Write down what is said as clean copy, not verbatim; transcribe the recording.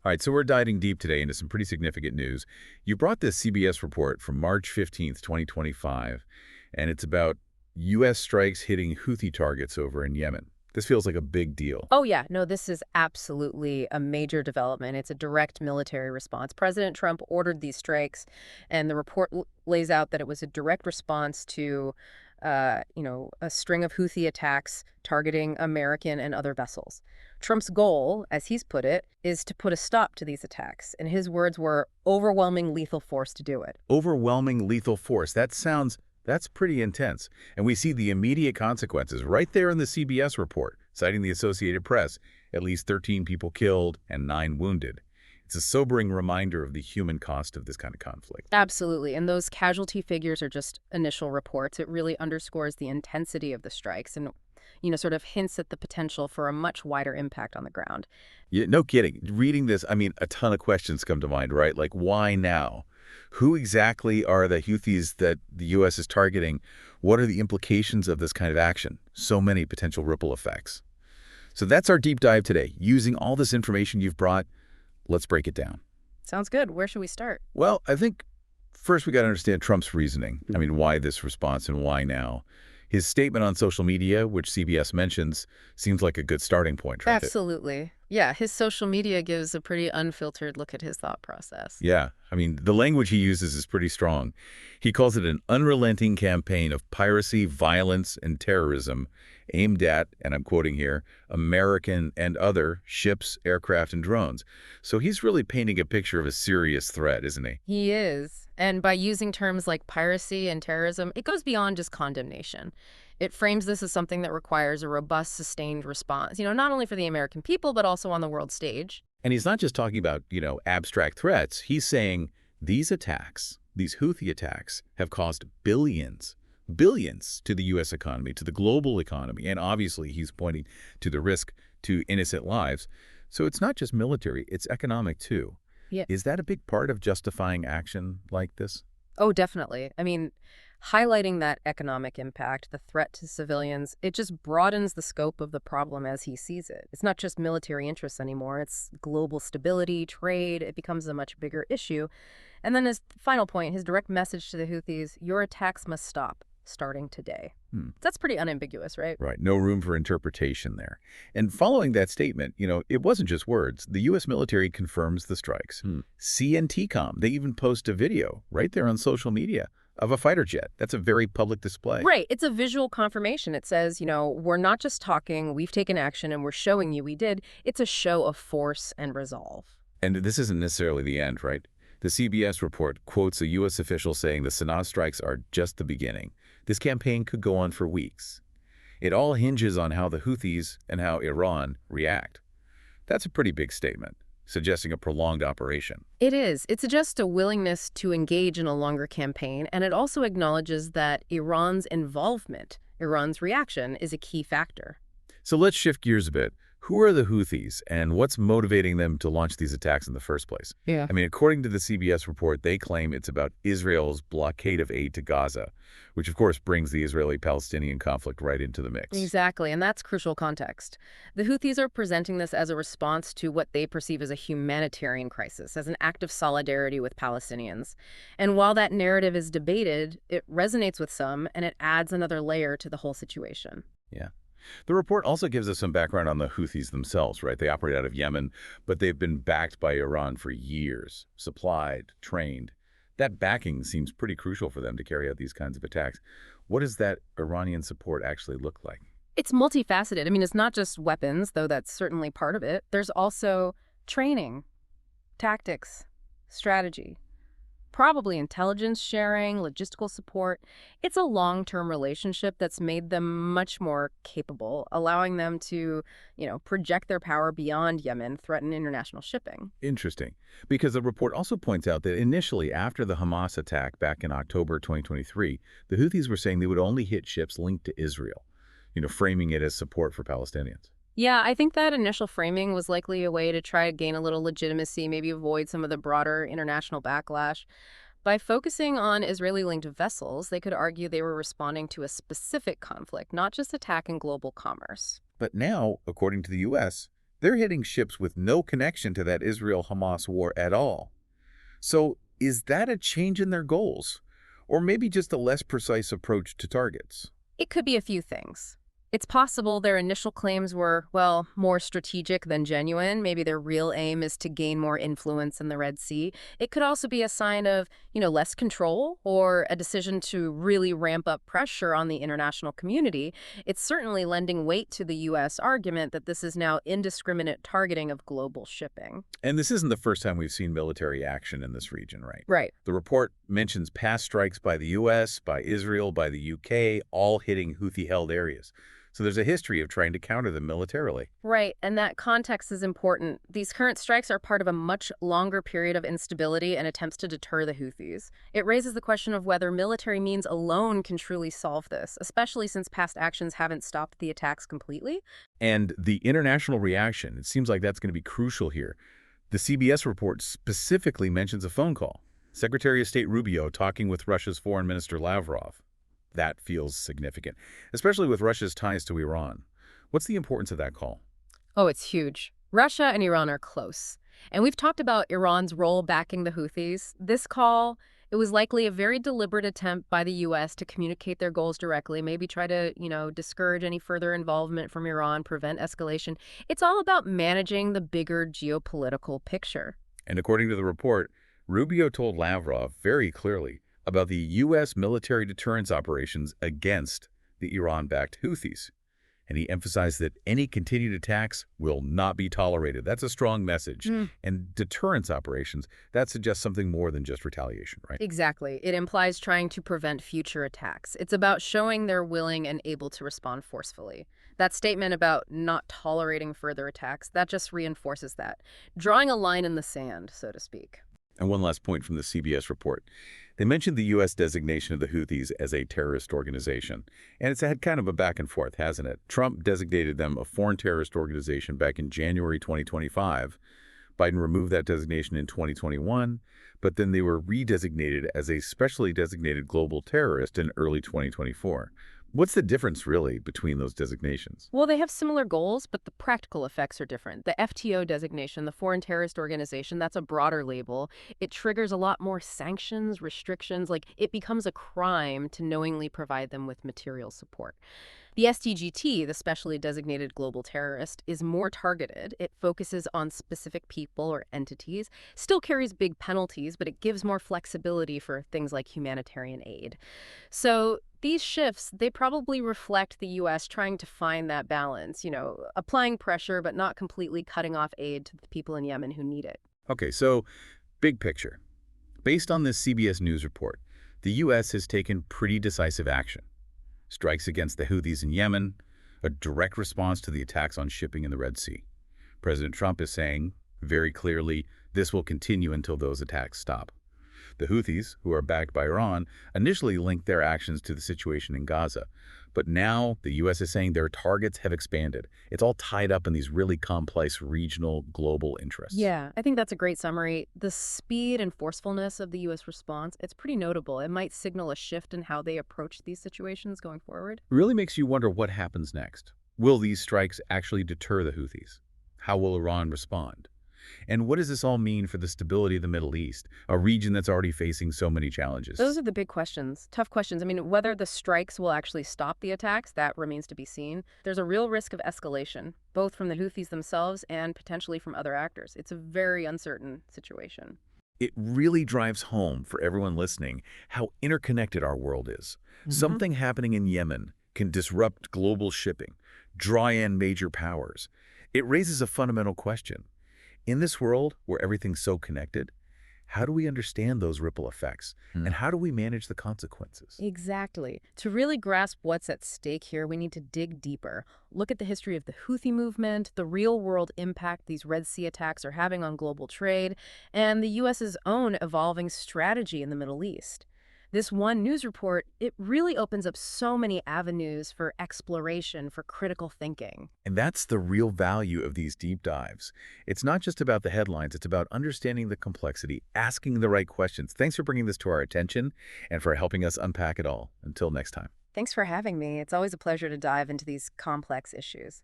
All right, so we're diving deep today into some pretty significant news. You brought this CBS report from March 15th, 2025, and it's about U.S. strikes hitting Houthi targets over in Yemen. This feels like a big deal. Oh, yeah. No, this is absolutely a major development. It's a direct military response. President Trump ordered these strikes, and the report lays out that it was a direct response to, a string of Houthi attacks targeting American and other vessels. Trump's goal, as he's put it, is to put a stop to these attacks. And his words were overwhelming lethal force to do it. Overwhelming lethal force. That's pretty intense. And we see the immediate consequences right there in the CBS report, citing the Associated Press, at least 13 people killed and 9 wounded. It's a sobering reminder of the human cost of this kind of conflict. Absolutely. And those casualty figures are just initial reports. It really underscores the intensity of the strikes and, sort of hints at the potential for a much wider impact on the ground. Yeah, no kidding. Reading this, I mean, a ton of questions come to mind, right? Like, why now? Who exactly are the Houthis that the U.S. is targeting? What are the implications of this kind of action? So many potential ripple effects. So that's our deep dive today. Using all this information you've brought, let's break it down. Sounds good. Where should we start? Well, I think first we got to understand Trump's reasoning. I mean, why this response and why now? His statement on social media, which CBS mentions, seems like a good starting point, right? Absolutely. Yeah, his social media gives a pretty unfiltered look at his thought process. Yeah, I mean, the language he uses is pretty strong. He calls it an unrelenting campaign of piracy, violence, and terrorism aimed at, and I'm quoting here, American and other ships, aircraft, and drones. So he's really painting a picture of a serious threat, isn't he? He is. And by using terms like piracy and terrorism, it goes beyond just condemnation. It frames this as something that requires a robust, sustained response, not only for the American people, but also on the world stage. And he's not just talking about, abstract threats. He's saying these attacks, these Houthi attacks, have cost billions to the U.S. economy, to the global economy. And obviously, he's pointing to the risk to innocent lives. So it's not just military, it's economic too. Yeah. Is that a big part of justifying action like this? Oh, definitely. I mean, highlighting that economic impact, the threat to civilians, it just broadens the scope of the problem as he sees it. It's not just military interests anymore. It's global stability, trade. It becomes a much bigger issue. And then his final point, his direct message to the Houthis, your attacks must stop, starting today. That's pretty unambiguous, right? Right. No room for interpretation there. And following that statement, it wasn't just words. The U.S. military confirms the strikes. CNTCOM, they even post a video right there on social media of a fighter jet. That's a very public display. Right. It's a visual confirmation. It says, we're not just talking, we've taken action, and we're showing you we did. It's a show of force and resolve. And this isn't necessarily the end, right? The CBS report quotes a U.S. official saying the Sanaa strikes are just the beginning. This campaign could go on for weeks. It all hinges on how the Houthis and how Iran react. That's a pretty big statement, suggesting a prolonged operation. It is. It suggests a willingness to engage in a longer campaign, and it also acknowledges that Iran's involvement, Iran's reaction, is a key factor. So let's shift gears a bit. Who are the Houthis, and what's motivating them to launch these attacks in the first place? Yeah. I mean, according to the CBS report, they claim it's about Israel's blockade of aid to Gaza, which of course brings the Israeli-Palestinian conflict right into the mix. Exactly, and that's crucial context. The Houthis are presenting this as a response to what they perceive as a humanitarian crisis, as an act of solidarity with Palestinians. And while that narrative is debated, it resonates with some, and it adds another layer to the whole situation. Yeah. The report also gives us some background on the Houthis themselves, right? They operate out of Yemen, but they've been backed by Iran for years, supplied, trained. That backing seems pretty crucial for them to carry out these kinds of attacks. What does that Iranian support actually look like? It's multifaceted. I mean, it's not just weapons, though that's certainly part of it. There's also training, tactics, strategy. Probably intelligence sharing, logistical support. It's a long-term relationship that's made them much more capable, allowing them to, project their power beyond Yemen, threaten international shipping. Interesting, because the report also points out that initially, after the Hamas attack back in October 2023, the Houthis were saying they would only hit ships linked to Israel, framing it as support for Palestinians. Yeah, I think that initial framing was likely a way to try to gain a little legitimacy, maybe avoid some of the broader international backlash. By focusing on Israeli-linked vessels, they could argue they were responding to a specific conflict, not just attacking global commerce. But now, according to the U.S., They're hitting ships with no connection to that Israel-Hamas war at all. So is that a change in their goals? Or maybe just a less precise approach to targets? It could be a few things. It's possible their initial claims were, well, more strategic than genuine. Maybe their real aim is to gain more influence in the Red Sea. It could also be a sign of, less control or a decision to really ramp up pressure on the international community. It's certainly lending weight to the U.S. argument that this is now indiscriminate targeting of global shipping. And this isn't the first time we've seen military action in this region, right? Right. The report mentions past strikes by the U.S., by Israel, by the U.K., all hitting Houthi-held areas. So there's a history of trying to counter them militarily. Right, and that context is important. These current strikes are part of a much longer period of instability and attempts to deter the Houthis. It raises the question of whether military means alone can truly solve this, especially since past actions haven't stopped the attacks completely. And the international reaction, it seems like that's going to be crucial here. The CBS report specifically mentions a phone call. Secretary of State Rubio talking with Russia's Foreign Minister Lavrov. That feels significant, especially with Russia's ties to Iran. What's the importance of that call? Oh, it's huge. Russia and Iran are close. And we've talked about Iran's role backing the Houthis. This call, it was likely a very deliberate attempt by the U.S. to communicate their goals directly, maybe try to, discourage any further involvement from Iran, prevent escalation. It's all about managing the bigger geopolitical picture. And according to the report, Rubio told Lavrov very clearly about the U.S. military deterrence operations against the Iran-backed Houthis. And he emphasized that any continued attacks will not be tolerated. That's a strong message. And deterrence operations, that suggests something more than just retaliation, right? Exactly. It implies trying to prevent future attacks. It's about showing they're willing and able to respond forcefully. That statement about not tolerating further attacks, that just reinforces that. Drawing a line in the sand, so to speak. And one last point from the CBS report. They mentioned the U.S. designation of the Houthis as a terrorist organization. And it's had kind of a back and forth, hasn't it? Trump designated them a foreign terrorist organization back in January 2025. Biden removed that designation in 2021, but then they were redesignated as a specially designated global terrorist in early 2024. What's the difference, really, between those designations? Well, they have similar goals, but the practical effects are different. The FTO designation, the Foreign Terrorist Organization, that's a broader label. It triggers a lot more sanctions, restrictions, like it becomes a crime to knowingly provide them with material support. The SDGT, the Specially Designated Global Terrorist, is more targeted. It focuses on specific people or entities, still carries big penalties, but it gives more flexibility for things like humanitarian aid. So these shifts, they probably reflect the U.S. trying to find that balance, applying pressure but not completely cutting off aid to the people in Yemen who need it. Okay, so big picture. Based on this CBS News report, the U.S. has taken pretty decisive action. Strikes against the Houthis in Yemen, a direct response to the attacks on shipping in the Red Sea. President Trump is saying, very clearly, this will continue until those attacks stop. The Houthis, who are backed by Iran, initially linked their actions to the situation in Gaza. But now the U.S. is saying their targets have expanded. It's all tied up in these really complex regional, global interests. Yeah, I think that's a great summary. The speed and forcefulness of the U.S. response, it's pretty notable. It might signal a shift in how they approach these situations going forward. It really makes you wonder what happens next. Will these strikes actually deter the Houthis? How will Iran respond? And what does this all mean for the stability of the Middle East, a region that's already facing so many challenges? Those are the big questions, tough questions. I mean, whether the strikes will actually stop the attacks, that remains to be seen. There's a real risk of escalation, both from the Houthis themselves and potentially from other actors. It's a very uncertain situation. It really drives home for everyone listening how interconnected our world is. Something happening in Yemen can disrupt global shipping, draw in major powers. It raises a fundamental question. In this world where everything's so connected, how do we understand those ripple effects? And how do we manage the consequences? Exactly. To really grasp what's at stake here, we need to dig deeper. Look at the history of the Houthi movement, the real-world impact these Red Sea attacks are having on global trade, and the U.S.'s own evolving strategy in the Middle East. This one news report, it really opens up so many avenues for exploration, for critical thinking. And that's the real value of these deep dives. It's not just about the headlines, it's about understanding the complexity, asking the right questions. Thanks for bringing this to our attention and for helping us unpack it all. Until next time. Thanks for having me. It's always a pleasure to dive into these complex issues.